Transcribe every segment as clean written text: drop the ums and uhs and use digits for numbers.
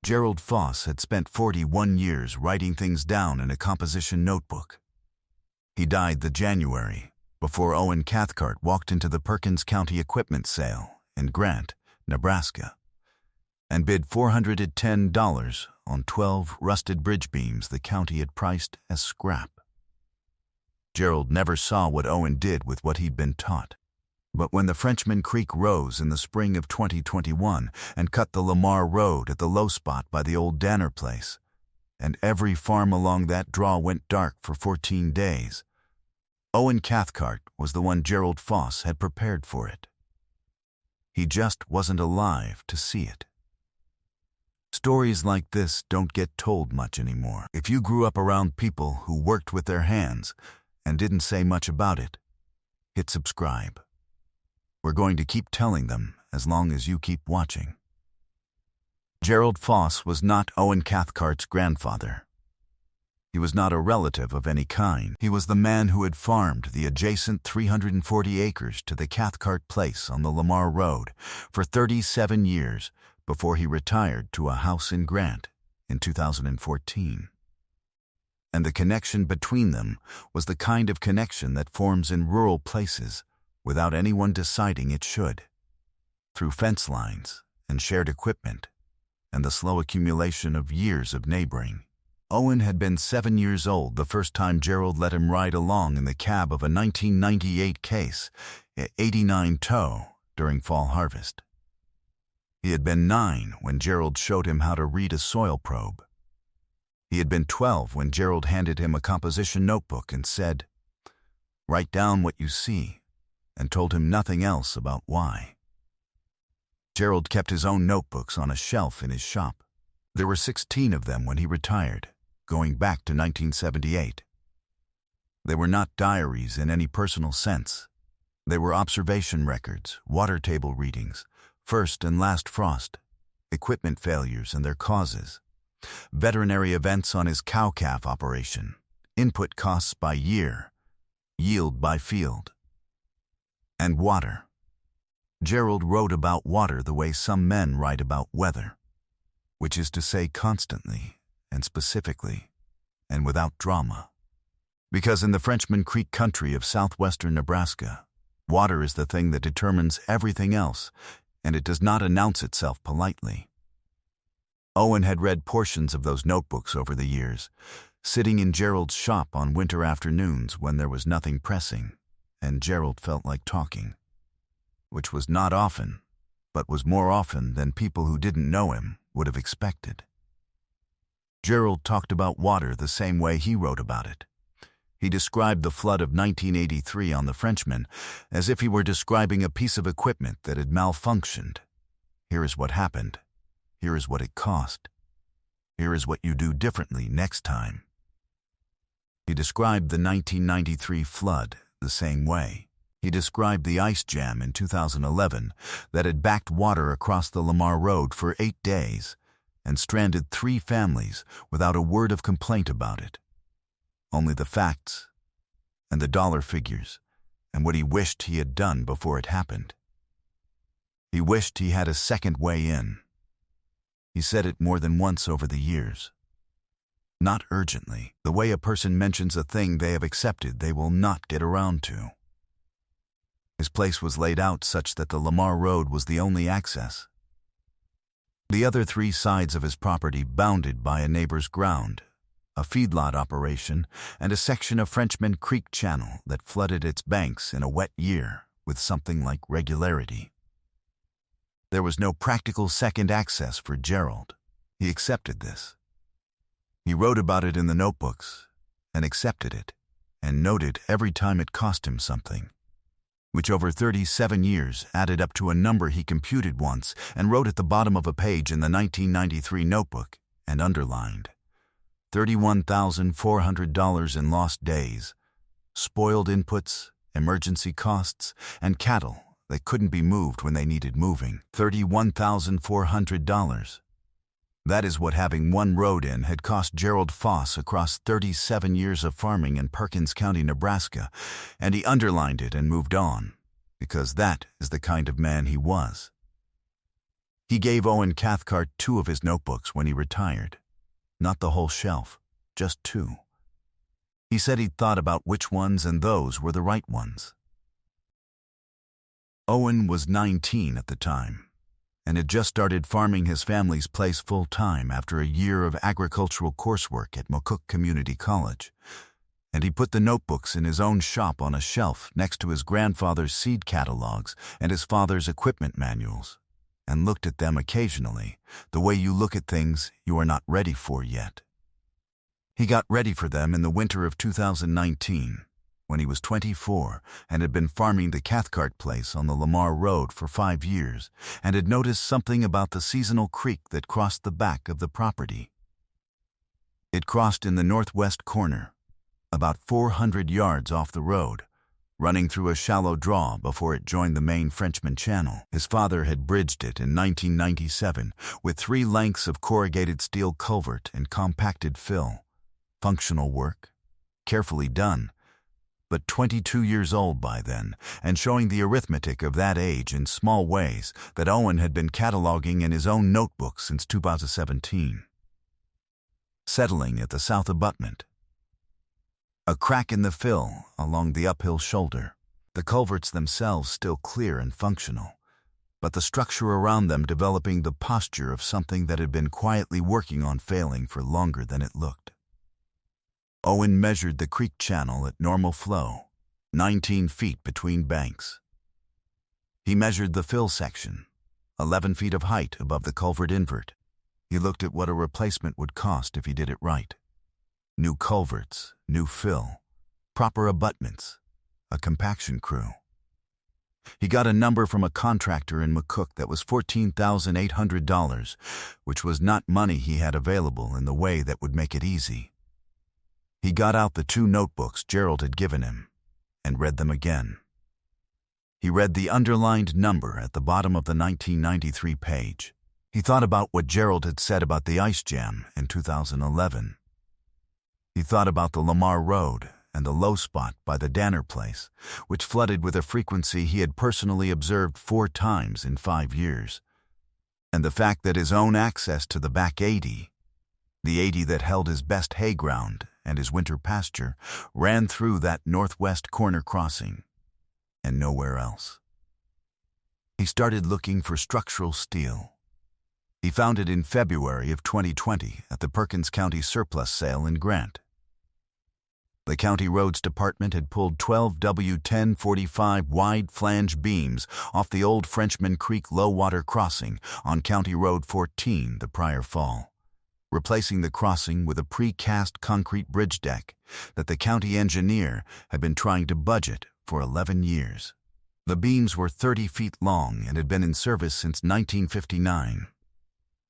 Gerald Foss had spent 41 years writing things down in a composition notebook. He died the January before Owen Cathcart walked into the Perkins County equipment sale in Grant, Nebraska, and bid $410 on 12 rusted bridge beams the county had priced as scrap. Gerald never saw what Owen did with what he'd been taught. But when the Frenchman Creek rose in the spring of 2021 and cut the Lamar Road at the low spot by the old Danner place, and every farm along that draw went dark for 14 days, Owen Cathcart was the one Gerald Foss had prepared for it. He just wasn't alive to see it. Stories like this don't get told much anymore. If you grew up around people who worked with their hands and didn't say much about it, hit subscribe. We're going to keep telling them as long as you keep watching. Gerald Foss was not Owen Cathcart's grandfather. He was not a relative of any kind. He was the man who had farmed the adjacent 340 acres to the Cathcart place on the Lamar Road for 37 years before he retired to a house in Grant in 2014. And the connection between them was the kind of connection that forms in rural places without anyone deciding it should, through fence lines and shared equipment and the slow accumulation of years of neighboring. Owen had been 7 years old the first time Gerald let him ride along in the cab of a 1998 Case 89 tow during fall harvest. He had been 9 when Gerald showed him how to read a soil probe. He had been 12 when Gerald handed him a composition notebook and said, "Write down what you see," and told him nothing else about why. Gerald kept his own notebooks on a shelf in his shop. There were 16 of them when he retired, going back to 1978. They were not diaries in any personal sense. They were observation records, water table readings, first and last frost, equipment failures and their causes, veterinary events on his cow-calf operation, input costs by year, yield by field, and water. Gerald wrote about water the way some men write about weather, which is to say constantly and specifically and without drama. Because in the Frenchman Creek country of southwestern Nebraska, water is the thing that determines everything else, and it does not announce itself politely. Owen had read portions of those notebooks over the years, sitting in Gerald's shop on winter afternoons when there was nothing pressing, and Gerald felt like talking, which was not often, but was more often than people who didn't know him would have expected. Gerald talked about water the same way he wrote about it. He described the flood of 1983 on the Frenchman as if he were describing a piece of equipment that had malfunctioned. Here is what happened. Here is what it cost. Here is what you do differently next time. He described the 1993 flood the same way. He described the ice jam in 2011 that had backed water across the Lamar Road for 8 days and stranded 3 families without a word of complaint about it. Only the facts and the dollar figures and what he wished he had done before it happened. He wished he had a second way in. He said it more than once over the years. Not urgently, the way a person mentions a thing they have accepted they will not get around to. His place was laid out such that the Lamar Road was the only access. The other 3 sides of his property bounded by a neighbor's ground, a feedlot operation, and a section of Frenchman Creek Channel that flooded its banks in a wet year with something like regularity. There was no practical second access for Gerald. He accepted this. He wrote about it in the notebooks and accepted it and noted every time it cost him something, which over 37 years added up to a number he computed once and wrote at the bottom of a page in the 1993 notebook and underlined. $31,400 in lost days, spoiled inputs, emergency costs, and cattle that couldn't be moved when they needed moving. $31,400. That is what having one road in had cost Gerald Foss across 37 years of farming in Perkins County, Nebraska, and he underlined it and moved on, because that is the kind of man he was. He gave Owen Cathcart 2 of his notebooks when he retired. Not the whole shelf, just 2. He said he'd thought about which ones and those were the right ones. Owen was 19 at the time, and had just started farming his family's place full-time after a year of agricultural coursework at McCook Community College, and he put the notebooks in his own shop on a shelf next to his grandfather's seed catalogs and his father's equipment manuals, and looked at them occasionally, the way you look at things you are not ready for yet. He got ready for them in the winter of 2019, when he was 24 and had been farming the Cathcart place on the Lamar Road for 5 years, and had noticed something about the seasonal creek that crossed the back of the property. It crossed in the northwest corner, about 400 yards off the road, running through a shallow draw before it joined the main Frenchman Channel. His father had bridged it in 1997 with 3 lengths of corrugated steel culvert and compacted fill. Functional work, carefully done, but 22 years old by then, and showing the arithmetic of that age in small ways that Owen had been cataloging in his own notebook since 2017. Settling at the south abutment. A crack in the fill along the uphill shoulder, the culverts themselves still clear and functional, but the structure around them developing the posture of something that had been quietly working on failing for longer than it looked. Owen measured the creek channel at normal flow, 19 feet between banks. He measured the fill section, 11 feet of height above the culvert invert. He looked at what a replacement would cost if he did it right. New culverts, new fill, proper abutments, a compaction crew. He got a number from a contractor in McCook that was $14,800, which was not money he had available in the way that would make it easy. He got out the 2 notebooks Gerald had given him and read them again. He read the underlined number at the bottom of the 1993 page. He thought about what Gerald had said about the ice jam in 2011. He thought about the Lamar Road and the low spot by the Danner place, which flooded with a frequency he had personally observed 4 times in 5 years, and the fact that his own access to the back 80, the 80 that held his best hay ground and his winter pasture, ran through that northwest corner crossing, and nowhere else. He started looking for structural steel. He found it in February of 2020 at the Perkins County surplus sale in Grant. The County Roads Department had pulled 12 W1045 wide flange beams off the old Frenchman Creek low-water crossing on County Road 14 the prior fall, replacing the crossing with a precast concrete bridge deck that the county engineer had been trying to budget for 11 years. The beams were 30 feet long and had been in service since 1959.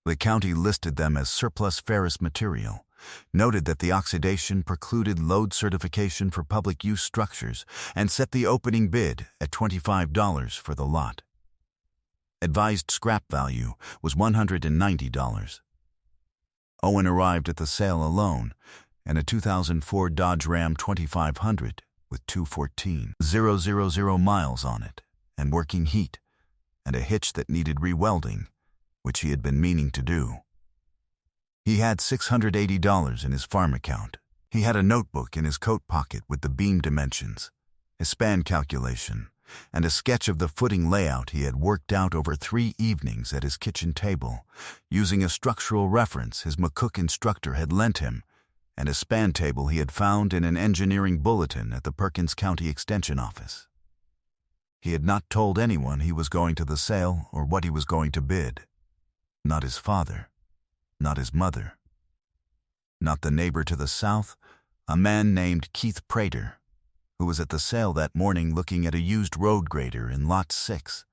The county listed them as surplus ferrous material, noted that the oxidation precluded load certification for public use structures, and set the opening bid at $25 for the lot. Advised scrap value was $190. Owen arrived at the sale alone, and a 2004 Dodge Ram 2500 with 214,000 miles on it, and working heat, and a hitch that needed rewelding, which he had been meaning to do. He had $680 in his farm account. He had a notebook in his coat pocket with the beam dimensions, a span calculation, and a sketch of the footing layout he had worked out over 3 evenings at his kitchen table, using a structural reference his McCook instructor had lent him, and a span table he had found in an engineering bulletin at the Perkins County Extension Office. He had not told anyone he was going to the sale or what he was going to bid. Not his father, not his mother, not the neighbor to the south, a man named Keith Prater, who was at the sale that morning looking at a used road grader in Lot 6,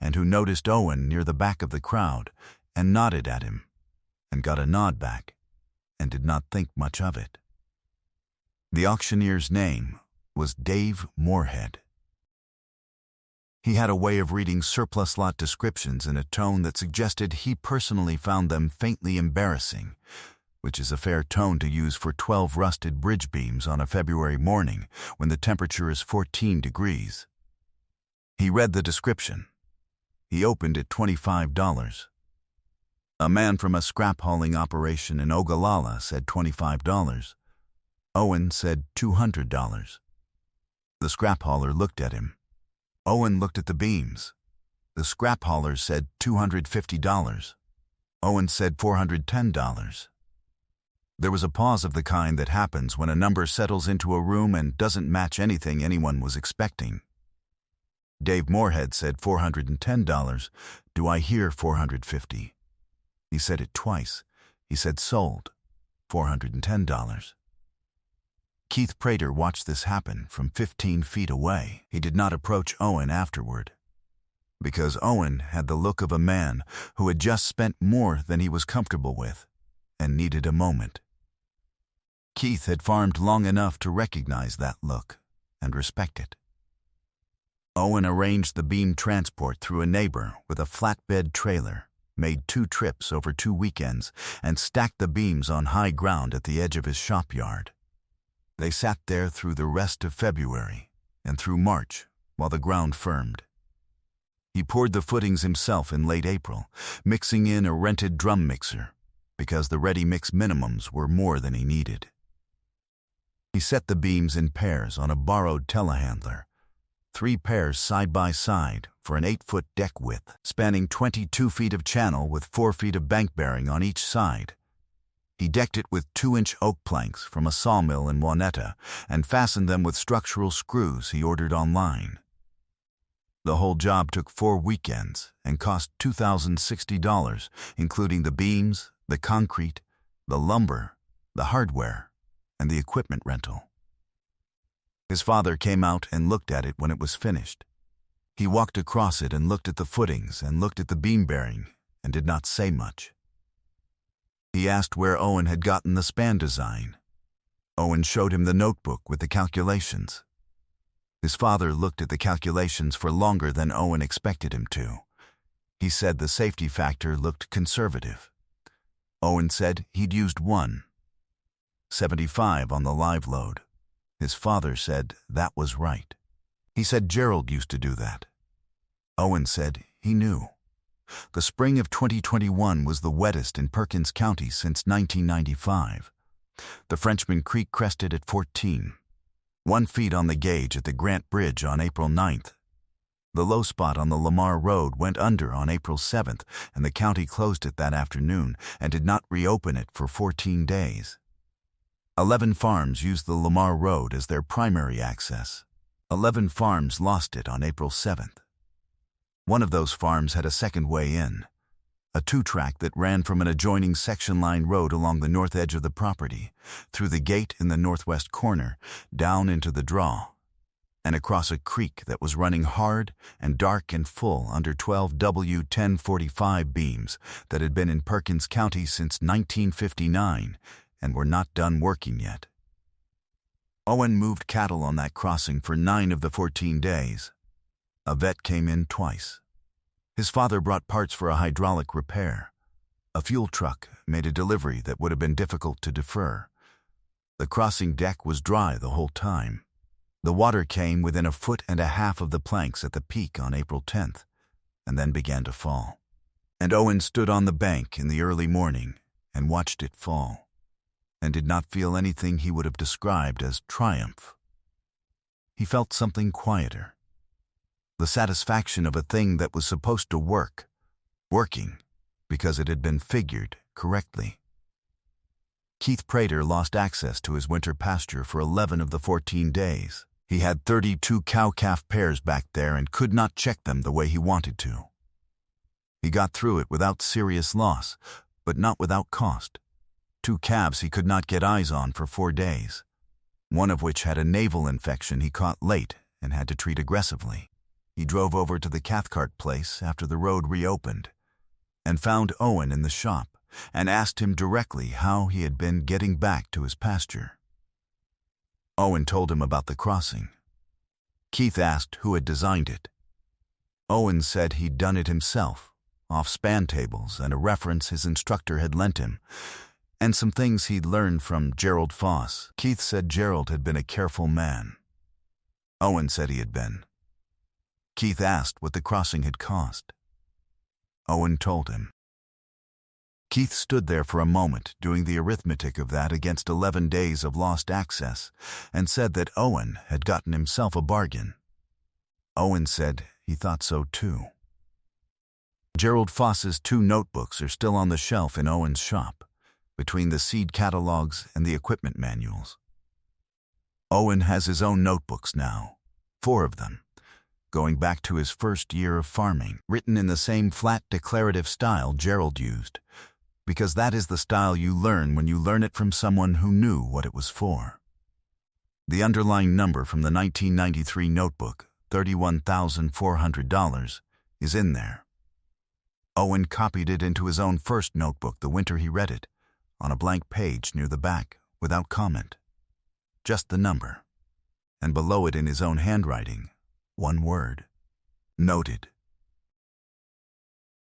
and who noticed Owen near the back of the crowd and nodded at him, and got a nod back, and did not think much of it. The auctioneer's name was Dave Moorhead. He had a way of reading surplus lot descriptions in a tone that suggested he personally found them faintly embarrassing, which is a fair tone to use for 12 rusted bridge beams on a February morning when the temperature is 14 degrees. He read the description. He opened at $25. A man from a scrap hauling operation in Ogallala said $25. Owen said $200. The scrap hauler looked at him. Owen looked at the beams. The scrap hauler said $250. Owen said $410. There was a pause of the kind that happens when a number settles into a room and doesn't match anything anyone was expecting. Dave Moorhead said $410. Do I hear $450? He said it twice. He said sold. $410. Keith Prater watched this happen from 15 feet away. He did not approach Owen afterward, because Owen had the look of a man who had just spent more than he was comfortable with and needed a moment. Keith had farmed long enough to recognize that look and respect it. Owen arranged the beam transport through a neighbor with a flatbed trailer, made 2 trips over 2 weekends, and stacked the beams on high ground at the edge of his shop yard. They sat there through the rest of February and through March while the ground firmed. He poured the footings himself in late April, mixing in a rented drum mixer because the ready-mix minimums were more than he needed. He set the beams in pairs on a borrowed telehandler, 3 pairs side by side for an 8-foot deck width, spanning 22 feet of channel with 4 feet of bank bearing on each side. He decked it with 2-inch oak planks from a sawmill in Waneta and fastened them with structural screws he ordered online. The whole job took 4 weekends and cost $2,060, including the beams, the concrete, the lumber, the hardware, and the equipment rental. His father came out and looked at it when it was finished. He walked across it and looked at the footings and looked at the beam bearing and did not say much. He asked where Owen had gotten the span design. Owen showed him the notebook with the calculations. His father looked at the calculations for longer than Owen expected him to. He said the safety factor looked conservative. Owen said he'd used 1.75 on the live load. His father said that was right. He said Gerald used to do that. Owen said he knew. The spring of 2021 was the wettest in Perkins County since 1995. The Frenchman Creek crested at 14.1 feet on the gauge at the Grant Bridge on April 9th. The low spot on the Lamar Road went under on April 7th, and the county closed it that afternoon and did not reopen it for 14 days. 11 farms used the Lamar Road as their primary access. 11 farms lost it on April 7th. One of those farms had a second way in, a 2-track that ran from an adjoining section line road along the north edge of the property, through the gate in the northwest corner, down into the draw, and across a creek that was running hard and dark and full under 12 W1045 beams that had been in Perkins County since 1959 and were not done working yet. Owen moved cattle on that crossing for 9 of the 14 days. A vet came in twice. His father brought parts for a hydraulic repair. A fuel truck made a delivery that would have been difficult to defer. The crossing deck was dry the whole time. The water came within 1.5 feet of the planks at the peak on April 10th, and then began to fall. And Owen stood on the bank in the early morning and watched it fall, and did not feel anything he would have described as triumph. He felt something quieter. The satisfaction of a thing that was supposed to work, working because it had been figured correctly. Keith Prater lost access to his winter pasture for 11 of the 14 days. He had 32 cow-calf pairs back there and could not check them the way he wanted to. He got through it without serious loss, but not without cost. 2 calves he could not get eyes on for 4 days, one of which had a navel infection he caught late and had to treat aggressively. He drove over to the Cathcart place after the road reopened and found Owen in the shop and asked him directly how he had been getting back to his pasture. Owen told him about the crossing. Keith asked who had designed it. Owen said he'd done it himself, off span tables and a reference his instructor had lent him, and some things he'd learned from Gerald Foss. Keith said Gerald had been a careful man. Owen said he had been. Keith asked what the crossing had cost. Owen told him. Keith stood there for a moment, doing the arithmetic of that against 11 days of lost access, and said that Owen had gotten himself a bargain. Owen said he thought so too. Gerald Foss's 2 notebooks are still on the shelf in Owen's shop, between the seed catalogs and the equipment manuals. Owen has his own notebooks now, 4 of them, going back to his first year of farming, written in the same flat declarative style Gerald used, because that is the style you learn when you learn it from someone who knew what it was for. The underlying number from the 1993 notebook, $31,400, is in there. Owen copied it into his own first notebook the winter he read it, on a blank page near the back, without comment. Just the number. And below it in his own handwriting, 1 word. Noted.